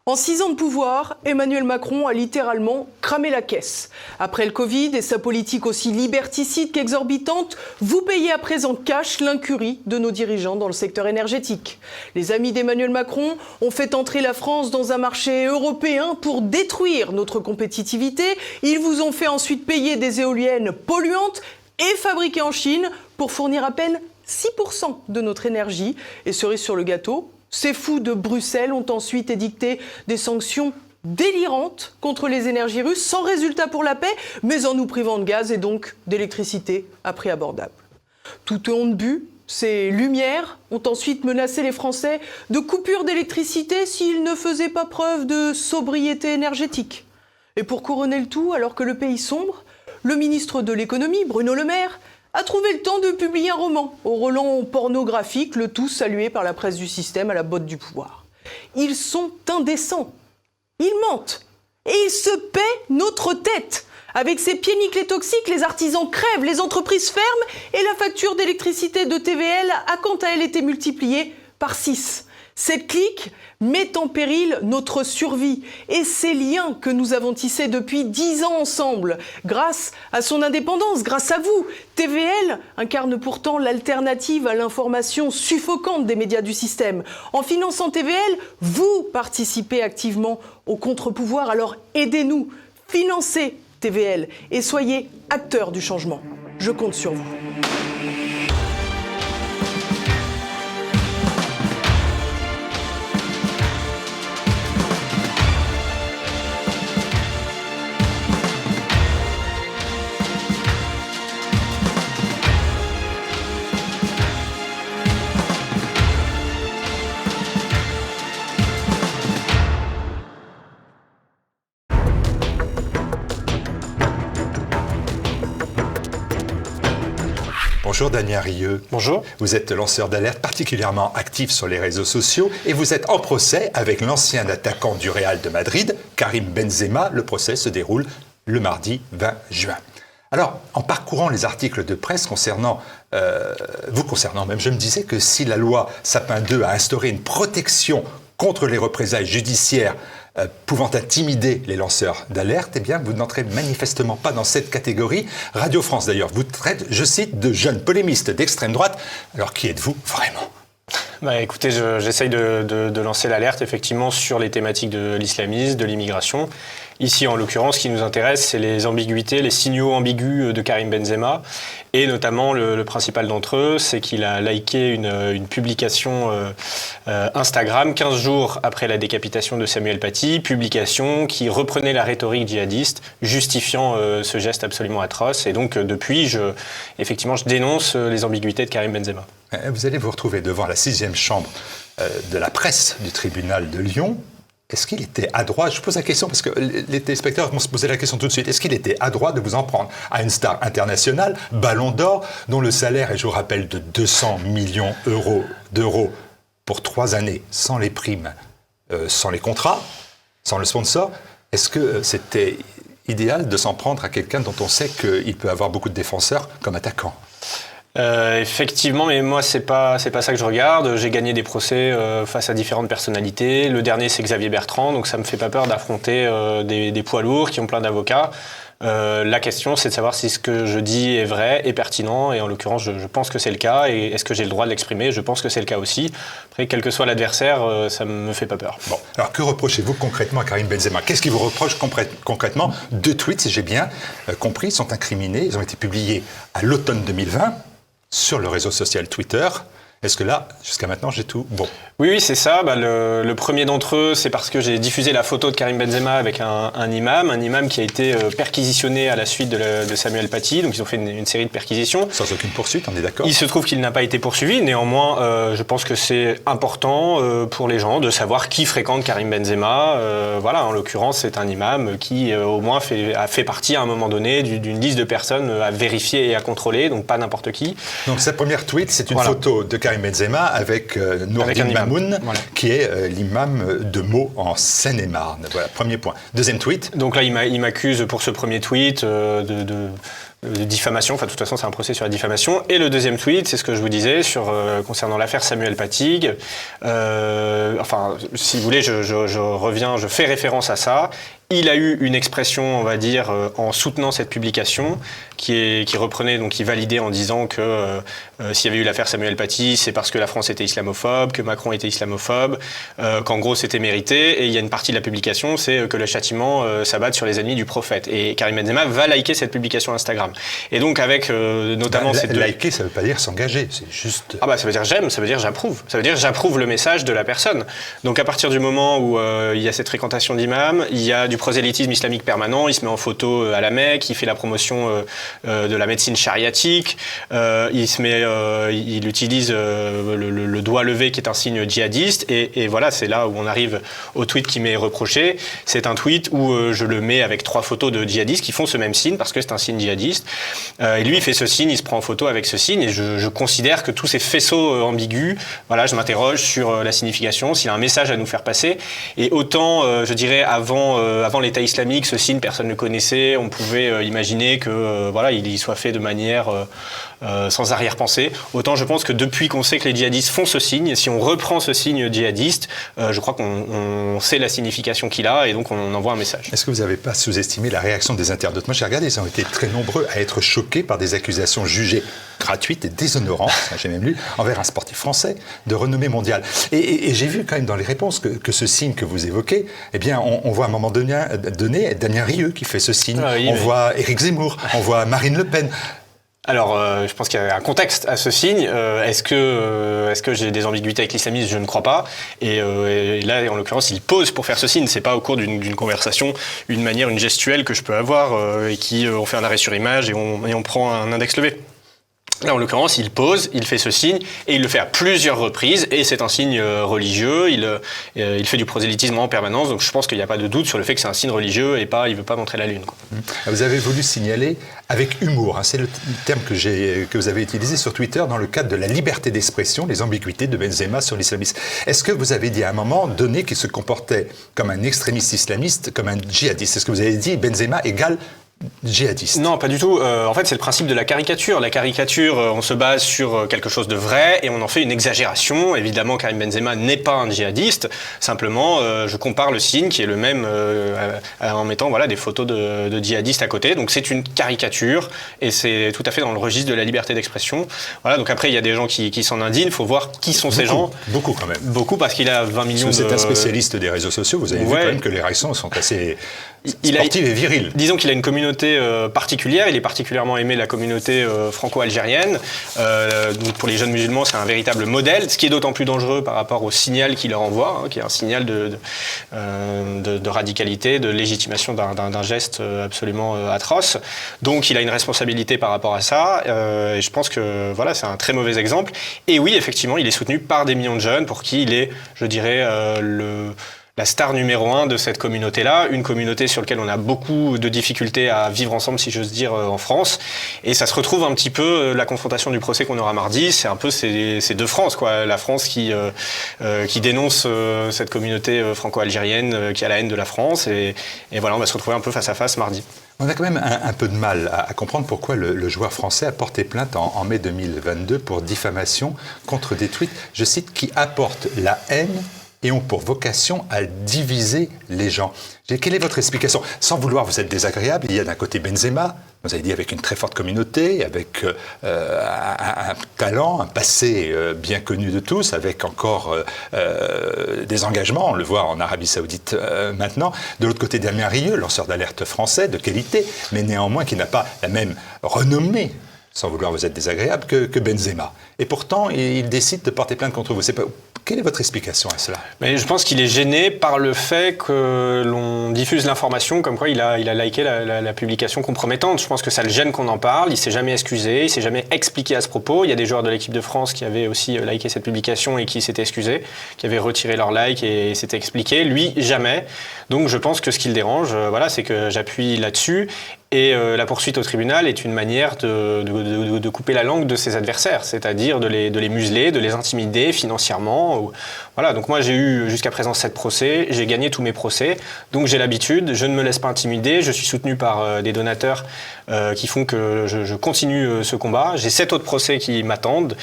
En 6 ans de pouvoir, Emmanuel Macron a littéralement cramé la caisse. Après le Covid et sa politique aussi liberticide qu'exorbitante, vous payez à présent cash l'incurie de nos dirigeants dans le secteur énergétique. Les amis d'Emmanuel Macron ont fait entrer la France dans un marché européen pour détruire notre compétitivité. Ils vous ont fait ensuite payer des éoliennes polluantes et fabriquées en Chine pour fournir à peine 6% de notre énergie. Et cerise sur le gâteau, ces fous de Bruxelles ont ensuite édicté des sanctions délirantes contre les énergies russes, sans résultat pour la paix, mais en nous privant de gaz et donc d'électricité à prix abordable. Toute honte bue, ces lumières ont ensuite menacé les Français de coupures d'électricité s'ils ne faisaient pas preuve de sobriété énergétique. Et pour couronner le tout, alors que le pays sombre, le ministre de l'économie, Bruno Le Maire, a trouvé le temps de publier un roman au relent pornographique, le tout salué par la presse du système à la botte du pouvoir. Ils sont indécents, ils mentent et ils se paient notre tête. Avec ces pieds nickelés toxiques, les artisans crèvent, les entreprises ferment et la facture d'électricité de TVL a quant à elle été multipliée par 6. Cette clique met en péril notre survie et ces liens que nous avons tissés depuis 10 ans ensemble. Grâce à son indépendance, grâce à vous, TVL incarne pourtant l'alternative à l'information suffocante des médias du système. En finançant TVL, vous participez activement au contre-pouvoir, alors aidez-nous, financez TVL et soyez acteurs du changement. Je compte sur vous. Bonjour Daniel Rieu. Bonjour. Vous êtes lanceur d'alerte particulièrement actif sur les réseaux sociaux et vous êtes en procès avec l'ancien attaquant du Real de Madrid, Karim Benzema. Le procès se déroule le mardi 20 juin. Alors, en parcourant les articles de presse concernant même, je me disais que si la loi Sapin 2 a instauré une protection contre les représailles judiciaires pouvant intimider les lanceurs d'alerte, eh bien, vous n'entrez manifestement pas dans cette catégorie. Radio France, d'ailleurs, vous traite, je cite, de jeunes polémistes d'extrême droite. Alors, qui êtes-vous vraiment ? Écoutez, j'essaye de lancer l'alerte, effectivement, sur les thématiques de l'islamisme, de l'immigration. Ici, en l'occurrence, ce qui nous intéresse, c'est les ambiguïtés, les signaux ambigus de Karim Benzema. Et notamment, le principal d'entre eux, c'est qu'il a liké une publication Instagram 15 jours après la décapitation de Samuel Paty, publication qui reprenait la rhétorique djihadiste, justifiant ce geste absolument atroce. Et donc, depuis, je dénonce les ambiguïtés de Karim Benzema. Vous allez vous retrouver devant la 6e chambre de la presse du tribunal de Lyon. Est-ce qu'il était adroit ? Je pose la question parce que les téléspectateurs vont se poser la question tout de suite. Est-ce qu'il était adroit de vous en prendre à une star internationale, Ballon d'Or, dont le salaire est, je vous rappelle, de 200 millions d'euros pour 3 années, sans les primes, sans les contrats, sans le sponsor ? Est-ce que c'était idéal de s'en prendre à quelqu'un dont on sait qu'il peut avoir beaucoup de défenseurs comme attaquant ? Effectivement, mais moi c'est pas ça que je regarde. J'ai gagné des procès face à différentes personnalités. Le dernier c'est Xavier Bertrand, donc ça me fait pas peur d'affronter des poids lourds qui ont plein d'avocats. La question c'est de savoir si ce que je dis est vrai et pertinent, et en l'occurrence je pense que c'est le cas. Et est-ce que j'ai le droit de l'exprimer ? Je pense que c'est le cas aussi. Après, quel que soit l'adversaire, ça me fait pas peur. Bon, alors que reprochez-vous concrètement à Karim Benzema ? Qu'est-ce qu'il vous reproche concrètement ? 2 tweets, si j'ai bien compris, sont incriminés. Ils ont été publiés à l'automne 2020. Sur le réseau social Twitter. Est-ce que là, jusqu'à maintenant, j'ai tout bon ? Oui, c'est ça. Le premier d'entre eux, c'est parce que j'ai diffusé la photo de Karim Benzema avec un imam qui a été perquisitionné à la suite de Samuel Paty. Donc, ils ont fait une série de perquisitions. Sans aucune poursuite, on est d'accord ? Il se trouve qu'il n'a pas été poursuivi. Néanmoins, je pense que c'est important pour les gens de savoir qui fréquente Karim Benzema. En l'occurrence, c'est un imam qui, au moins, a fait partie, à un moment donné, d'une liste de personnes à vérifier et à contrôler. Donc, pas n'importe qui. Donc, sa première tweet, c'est une photo de Karim Benzema avec Nourdine Mamoun, qui est l'imam de Meaux en Seine-et-Marne. Voilà, premier point. Deuxième tweet. Donc là, il m'accuse pour ce premier tweet de diffamation. Enfin, de toute façon, c'est un procès sur la diffamation. Et le deuxième tweet, c'est ce que je vous disais concernant l'affaire Samuel Paty. Enfin, si vous voulez, je fais référence à ça. Il a eu une expression, on va dire, en soutenant cette publication, qui reprenait, donc qui validait en disant que s'il y avait eu l'affaire Samuel Paty, c'est parce que la France était islamophobe, que Macron était islamophobe, qu'en gros c'était mérité. Et il y a une partie de la publication, c'est que le châtiment s'abatte sur les ennemis du prophète. Et Karim Benzema va liker cette publication Instagram. Et donc avec notamment ces deux... Liker, ça ne veut pas dire s'engager, c'est juste... Ah bah ça veut dire j'aime, ça veut dire j'approuve. Ça veut dire j'approuve le message de la personne. Donc à partir du moment où il y a cette fréquentation d'imams, il y a du prosélytisme islamique permanent, il se met en photo à la Mecque, il fait la promotion de la médecine chariatique, il utilise le doigt levé qui est un signe djihadiste, et voilà, c'est là où on arrive au tweet qui m'est reproché. C'est un tweet où je le mets avec 3 photos de djihadistes qui font ce même signe parce que c'est un signe djihadiste. Et lui, il fait ce signe, il se prend en photo avec ce signe, et je considère que tous ces faisceaux ambigus, voilà, je m'interroge sur la signification, s'il a un message à nous faire passer. Et autant, je dirais, avant l'État islamique, ce signe, personne ne le connaissait, on pouvait imaginer que voilà, il soit fait de manière sans arrière-pensée. Autant je pense que depuis qu'on sait que les djihadistes font ce signe, si on reprend ce signe djihadiste, je crois qu'on sait la signification qu'il a, et donc on envoie un message. Est-ce que vous n'avez pas sous-estimé la réaction des internautes? Moi j'ai regardé, ils ont été très nombreux à être choqués par des accusations jugées gratuites et déshonorantes, j'ai même lu, envers un sportif français de renommée mondiale. Et j'ai vu quand même dans les réponses que ce signe que vous évoquez, eh bien on voit à un moment donné Damien Rieu qui fait ce signe, on voit Éric Zemmour, on voit Marine Le Pen. Alors, je pense qu'il y a un contexte à ce signe. Est-ce que j'ai des ambiguïtés avec l'islamisme? Je ne crois pas. Et là, en l'occurrence, il pose pour faire ce signe. C'est pas au cours d'une conversation, une gestuelle que je peux avoir et qui on fait un arrêt sur image et on prend un index levé. Là, en l'occurrence, il pose, il fait ce signe, et il le fait à plusieurs reprises, et c'est un signe religieux, il fait du prosélytisme en permanence, donc je pense qu'il n'y a pas de doute sur le fait que c'est un signe religieux, et il ne veut pas montrer la lune, quoi. Vous avez voulu signaler avec humour, c'est le terme que vous avez utilisé sur Twitter dans le cadre de la liberté d'expression, les ambiguïtés de Benzema sur l'islamisme. Est-ce que vous avez dit à un moment donné qu'il se comportait comme un extrémiste islamiste, comme un djihadiste? Est-ce que vous avez dit Benzema égale djihadiste? Non, pas du tout. En fait, c'est le principe de la caricature. La caricature, on se base sur quelque chose de vrai et on en fait une exagération. Évidemment, Karim Benzema n'est pas un djihadiste. Simplement, je compare le signe qui est le même en mettant voilà, des photos de djihadistes à côté. Donc c'est une caricature et c'est tout à fait dans le registre de la liberté d'expression. Voilà, donc après, il y a des gens qui s'en indignent. Il faut voir qui sont ces gens. Beaucoup quand même. Beaucoup parce qu'il a 20 millions de... C'est un spécialiste des réseaux sociaux. Vous avez vu quand même que les réactions sont assez... sportive et virile. Disons qu'il a une communauté particulière, il est particulièrement aimé de la communauté franco-algérienne. Donc pour les jeunes musulmans, c'est un véritable modèle, ce qui est d'autant plus dangereux par rapport au signal qu'il leur envoie, qui est un signal de radicalité, de légitimation d'un geste absolument atroce. Donc il a une responsabilité par rapport à ça, et je pense que voilà, c'est un très mauvais exemple. Et oui, effectivement, il est soutenu par des millions de jeunes pour qui il est, je dirais, la star numéro 1 de cette communauté-là, une communauté sur laquelle on a beaucoup de difficultés à vivre ensemble, si j'ose dire, en France. Et ça se retrouve un petit peu, la confrontation du procès qu'on aura mardi, c'est un peu ces deux France, quoi. La France qui dénonce cette communauté franco-algérienne qui a la haine de la France. Et voilà, on va se retrouver un peu face à face mardi. On a quand même un peu de mal à comprendre pourquoi le joueur français a porté plainte en mai 2022 pour diffamation contre des tweets, je cite, qui apportent la haine et ont pour vocation à diviser les gens. Quelle est votre explication? Sans vouloir vous être désagréable, il y a d'un côté Benzema, vous avez dit avec une très forte communauté, avec un talent, un passé bien connu de tous, avec encore des engagements, on le voit en Arabie Saoudite maintenant. De l'autre côté, Damien Rieu, lanceur d'alerte français de qualité, mais néanmoins qui n'a pas la même renommée, sans vouloir vous être désagréable, que Benzema. Et pourtant, il décide de porter plainte contre vous. Quelle est votre explication à cela? Mais je pense qu'il est gêné par le fait que l'on diffuse l'information comme quoi il a liké la publication compromettante. Je pense que ça le gêne qu'on en parle. Il ne s'est jamais excusé, il ne s'est jamais expliqué à ce propos. Il y a des joueurs de l'équipe de France qui avaient aussi liké cette publication et qui s'étaient excusés, qui avaient retiré leur like et s'étaient expliqués. Lui, jamais. Donc je pense que ce qui le dérange, voilà, c'est que j'appuie là-dessus. Et la poursuite au tribunal est une manière de couper la langue de ses adversaires, c'est-à-dire de les museler, de les intimider financièrement. Voilà, donc moi j'ai eu jusqu'à présent 7 procès, j'ai gagné tous mes procès, donc j'ai l'habitude, je ne me laisse pas intimider, je suis soutenu par des donateurs qui font que je continue ce combat. J'ai 7 autres procès qui m'attendent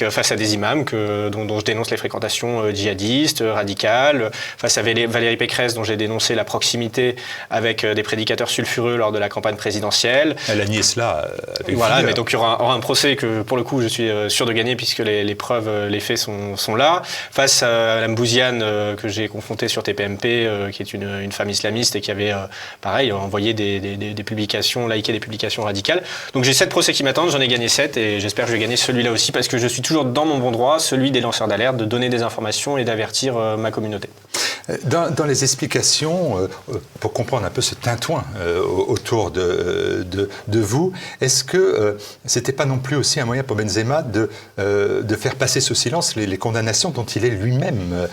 face à des imams dont je dénonce les fréquentations djihadistes, radicales, face à Valérie Pécresse dont j'ai dénoncé la proximité avec des prédicateurs sulfureux lors de la campagne présidentielle. Elle a nié cela avec Voilà, vigueur. mais donc il y aura un procès que pour le coup je suis sûr de gagner puisque les preuves, les faits sont là. Face à Mme Bouziane que j'ai confrontée sur TPMP, qui est une femme islamiste et qui avait pareil envoyé des publications, liké des publications radicales. Donc j'ai 7 procès qui m'attendent, j'en ai gagné 7 et j'espère que je vais gagner celui-là aussi parce que je suis toujours dans mon bon droit, celui des lanceurs d'alerte, de donner des informations et d'avertir ma communauté. Dans les explications, pour comprendre un peu ce tintouin autour de vous, est-ce que c'était pas non plus aussi un moyen pour Benzema de faire passer sous silence les condamnations dont il est lui-même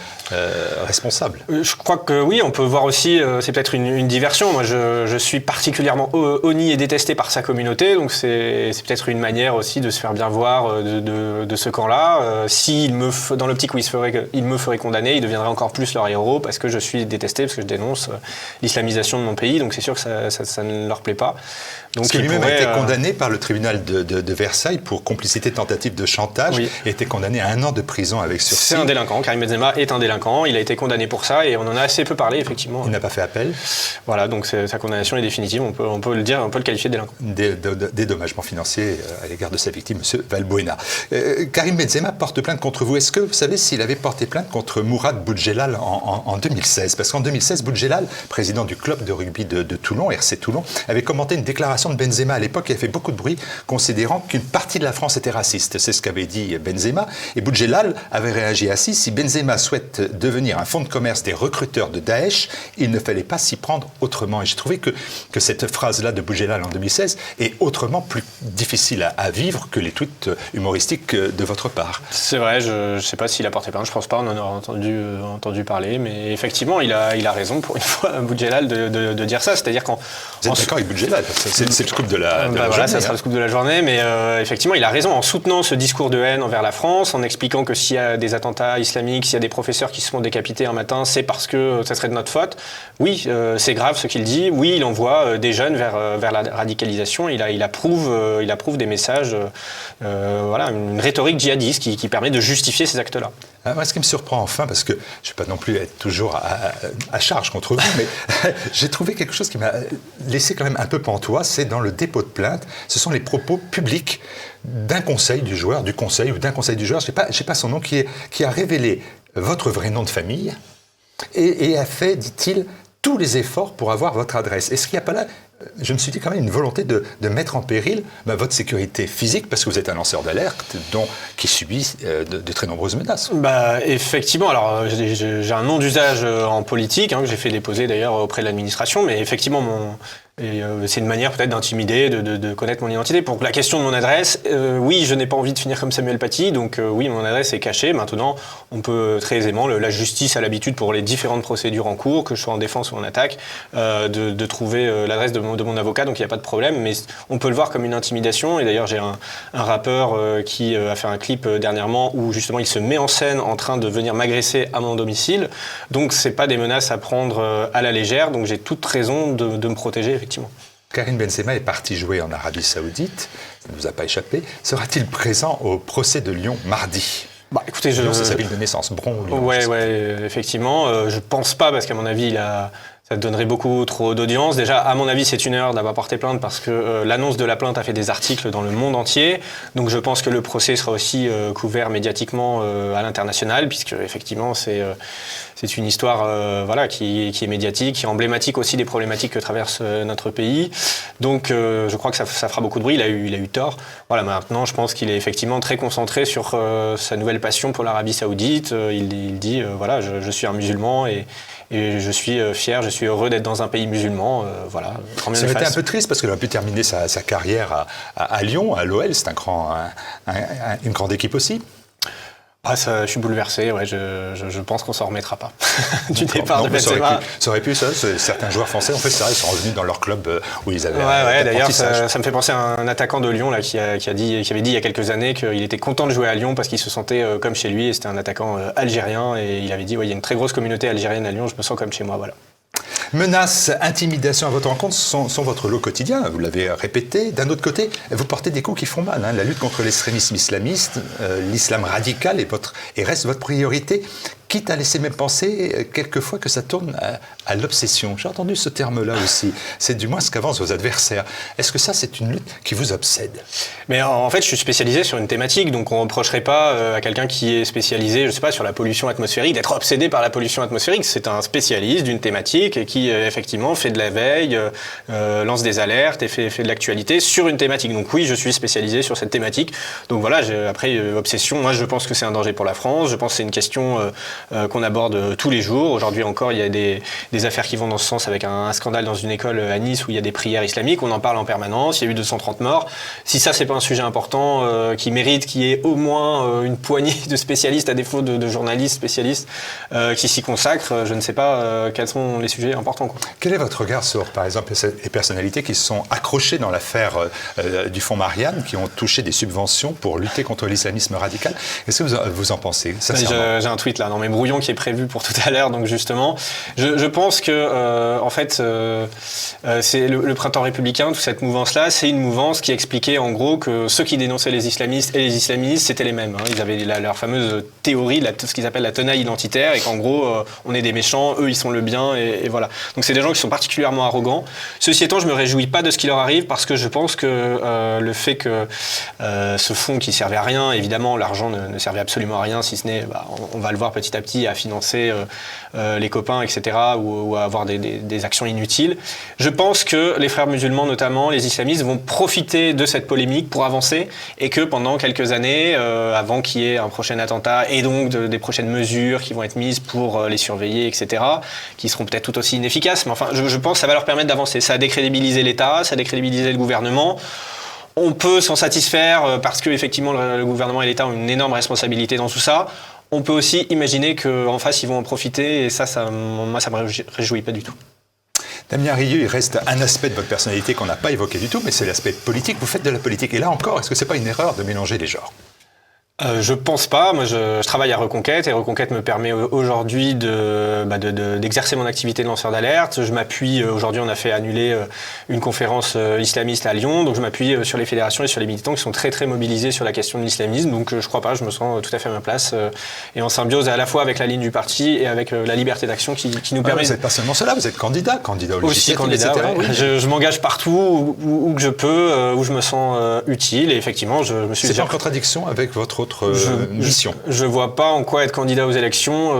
responsable? Je crois que oui, on peut voir aussi, c'est peut-être une diversion. Moi, je suis particulièrement honni et détesté par sa communauté, donc c'est peut-être une manière aussi de se faire bien voir de ce camp-là. Dans l'optique où il me ferait condamner, il deviendrait encore plus leur héros parce que je suis détesté, parce que je dénonce l'islamisation de mon pays, donc c'est sûr que ça ne leur plaît pas. Donc, parce que lui-même a été condamné par le tribunal de Versailles pour complicité de tentative de chantage, oui. Et a été condamné à 1 an de prison avec sursis. C'est un délinquant, Karim Benzema est un délinquant, il a été condamné pour ça et on en a assez peu parlé effectivement. Il n'a pas fait appel. Voilà, donc sa condamnation est définitive, on peut le dire, on peut le qualifier de délinquant. Dédommagement financier à l'égard de sa victime, M. Valbuena. Karim Benzema porte plainte contre vous. Est-ce que vous savez s'il avait porté plainte contre Mourad Boudjelal en 2016? Parce qu'en 2016, Boudjelal, président du club de rugby de Toulon, RC Toulon, avait commenté une déclaration de Benzema à l'époque qui a fait beaucoup de bruit, considérant qu'une partie de la France était raciste. C'est ce qu'avait dit Benzema. Et Boudjelal avait réagi ainsi: si Benzema souhaite devenir un fonds de commerce des recruteurs de Daesh, il ne fallait pas s'y prendre autrement. Et j'ai trouvé que cette phrase-là de Boudjelal en 2016 est autrement plus difficile à vivre que les tweets humoristiques de votre part. C'est vrai, je ne sais pas s'il a porté plainte, je ne pense pas, on en aura entendu parler, mais effectivement, il a raison pour une fois, Boudjelal, de dire ça. C'est-à-dire quand vous êtes d'accord avec Boudjelal? C'est le scoop de la voilà, journée. Ça sera le scoop de la journée, mais effectivement, il a raison en soutenant ce discours de haine envers la France, en expliquant que s'il y a des attentats islamiques, s'il y a des professeurs qui se font décapiter un matin, c'est parce que ça serait de notre faute. Oui, c'est grave ce qu'il dit. Oui, il envoie des jeunes vers la radicalisation. Il approuve des messages, voilà, une rhétorique djihadiste qui permet de justifier ces actes-là. Moi, ce qui me surprend enfin, parce que je ne vais pas non plus être toujours à charge contre vous, mais j'ai trouvé quelque chose qui m'a laissé quand même un peu pantois, c'est dans le dépôt de plainte. Ce sont les propos publics d'un conseil du joueur, du conseil du joueur, je sais pas son nom, qui a révélé votre vrai nom de famille et a fait, dit-il, tous les efforts pour avoir votre adresse. Est-ce qu'il n'y a pas là, je me suis dit quand même, une volonté de mettre en péril votre sécurité physique, parce que vous êtes un lanceur d'alerte qui subit de très nombreuses menaces? Effectivement, alors j'ai un nom d'usage en politique, que j'ai fait déposer d'ailleurs auprès de l'administration, mais effectivement, c'est une manière peut-être d'intimider, de connaître mon identité. Pour la question de mon adresse, oui, je n'ai pas envie de finir comme Samuel Paty, donc oui, mon adresse est cachée. Maintenant, on peut très aisément, la justice a l'habitude pour les différentes procédures en cours, que je sois en défense ou en attaque, de trouver l'adresse de mon avocat, donc il n'y a pas de problème, mais on peut le voir comme une intimidation. Et d'ailleurs, j'ai un rappeur qui a fait un clip dernièrement où justement il se met en scène en train de venir m'agresser à mon domicile. Donc c'est pas des menaces à prendre à la légère, donc j'ai toute raison de me protéger, effectivement. Karim Benzema est parti jouer en Arabie Saoudite, ça ne vous a pas échappé. Sera-t-il présent au procès de Lyon mardi? Écoutez, Lyon, c'est sa ville de naissance, Bron. Lyon, ouais, effectivement. Je pense pas, parce qu'à mon avis, ça donnerait beaucoup trop d'audience. Déjà, à mon avis, c'est une erreur d'avoir porté plainte parce que l'annonce de la plainte a fait des articles dans le monde entier. Donc je pense que le procès sera aussi couvert médiatiquement à l'international, puisque effectivement, c'est une histoire qui est médiatique, qui est emblématique aussi des problématiques que traverse notre pays. Donc je crois que ça fera beaucoup de bruit. Il a eu tort. Voilà, maintenant, je pense qu'il est effectivement très concentré sur sa nouvelle passion pour l'Arabie Saoudite. Il dit, je suis un musulman et je suis fier, je suis heureux d'être dans un pays musulman. Ça aurait été un peu triste parce qu'il aurait pu terminer sa carrière à Lyon, à l'OL. C'est une grande équipe aussi. Ah, ça, je suis bouleversé, ouais, je pense qu'on s'en remettra pas du départ de Benzema. Ça aurait pu, certains joueurs français ont fait ça, ils sont revenus dans leur club où ils avaient ouais, d'ailleurs, ça me fait penser à un attaquant de Lyon là, qui avait dit il y a quelques années qu'il était content de jouer à Lyon parce qu'il se sentait comme chez lui, et c'était un attaquant algérien, et il avait dit il y a une très grosse communauté algérienne à Lyon, je me sens comme chez moi, voilà. Menaces, intimidations à votre encontre sont votre lot quotidien, vous l'avez répété. D'un autre côté, vous portez des coups qui font mal. La lutte contre l'extrémisme islamiste, l'islam radical et reste votre priorité, quitte à laisser même penser quelquefois que ça tourne à l'obsession. J'ai entendu ce terme-là aussi. C'est du moins ce qu'avancent vos adversaires. Est-ce que ça, c'est une lutte qui vous obsède? Mais en fait, je suis spécialisé sur une thématique, donc on ne reprocherait pas à quelqu'un qui est spécialisé, je sais pas, sur la pollution atmosphérique, d'être obsédé par la pollution atmosphérique. C'est un spécialiste d'une thématique et qui, effectivement, fait de la veille, lance des alertes et fait de l'actualité sur une thématique. Donc oui, je suis spécialisé sur cette thématique. Donc voilà, après, obsession, moi je pense que c'est un danger pour la France. Je pense que c'est une question qu'on aborde tous les jours. Aujourd'hui encore, il y a des affaires qui vont dans ce sens, avec un scandale dans une école à Nice où il y a des prières islamiques. On en parle en permanence. Il y a eu 230 morts. Si ça, c'est pas un sujet important qui mérite qu'il y ait au moins une poignée de spécialistes, à défaut de journalistes spécialistes, qui s'y consacrent, je ne sais pas quels sont les sujets importants, quoi. Quel est votre regard sur, par exemple, les personnalités qui se sont accrochées dans l'affaire du fonds Marianne, qui ont touché des subventions pour lutter contre l'islamisme radical? Qu'est-ce que vous en pensez? J'ai un tweet là dans mes brouillons qui est prévu pour tout à l'heure, donc justement, je pense que en fait, c'est le printemps républicain, toute cette mouvance-là, c'est une mouvance qui expliquait en gros que ceux qui dénonçaient les islamistes et les islamistes, c'était les mêmes. Ils avaient leur fameuse théorie, ce qu'ils appellent la tenaille identitaire, et qu'en gros, on est des méchants, eux ils sont le bien, et voilà. Donc c'est des gens qui sont particulièrement arrogants. Ceci étant, je me réjouis pas de ce qui leur arrive, parce que je pense que le fait que ce fonds qui servait à rien, évidemment, l'argent ne servait absolument à rien, si ce n'est, on va le voir petit à petit, à financer les copains, etc., ou à avoir des actions inutiles. Je pense que les frères musulmans, notamment, les islamistes, vont profiter de cette polémique pour avancer, et que pendant quelques années, avant qu'il y ait un prochain attentat, et donc des prochaines mesures qui vont être mises pour les surveiller, etc., qui seront peut-être tout aussi inefficaces, mais enfin, je pense que ça va leur permettre d'avancer. Ça a décrédibilisé l'État, ça a décrédibilisé le gouvernement. On peut s'en satisfaire parce que effectivement le gouvernement et l'État ont une énorme responsabilité dans tout ça. On peut aussi imaginer qu'en face, ils vont en profiter, et moi, ça me réjouit pas du tout. Damien Rieu, il reste un aspect de votre personnalité qu'on n'a pas évoqué du tout, mais c'est l'aspect politique. Vous faites de la politique. Et là encore, est-ce que c'est pas une erreur de mélanger les genres? Je pense pas. Moi, je travaille à Reconquête, et Reconquête me permet aujourd'hui d'exercer mon activité de lanceur d'alerte. Je m'appuie, aujourd'hui, on a fait annuler une conférence islamiste à Lyon, donc je m'appuie sur les fédérations et sur les militants qui sont très très mobilisés sur la question de l'islamisme. Donc je crois pas, je me sens tout à fait à ma place et en symbiose à la fois avec la ligne du parti et avec la liberté d'action qui nous permet. Vous n'êtes pas seulement cela, vous êtes candidat au législatif, aussi candidat, etc. Ouais. Oui. Je m'engage partout où que je peux, où je me sens utile, et effectivement, je me suis. C'est en contradiction avec votre autre mission. Je vois pas en quoi être candidat aux élections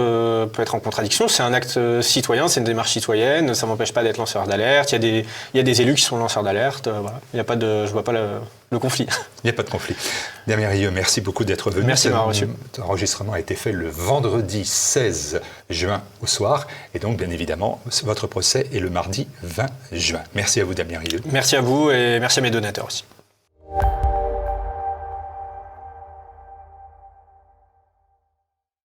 peut être en contradiction. C'est un acte citoyen, c'est une démarche citoyenne. Ça m'empêche pas d'être lanceur d'alerte. Il y a des élus qui sont lanceurs d'alerte. Voilà. Je vois pas le conflit. Il n'y a pas de conflit. Damien Rieu, merci beaucoup d'être venu. Merci de m'avoir reçu. L'enregistrement a été fait le vendredi 16 juin au soir, et donc bien évidemment votre procès est le mardi 20 juin. Merci à vous, Damien Rieu. Merci à vous, et merci à mes donateurs aussi.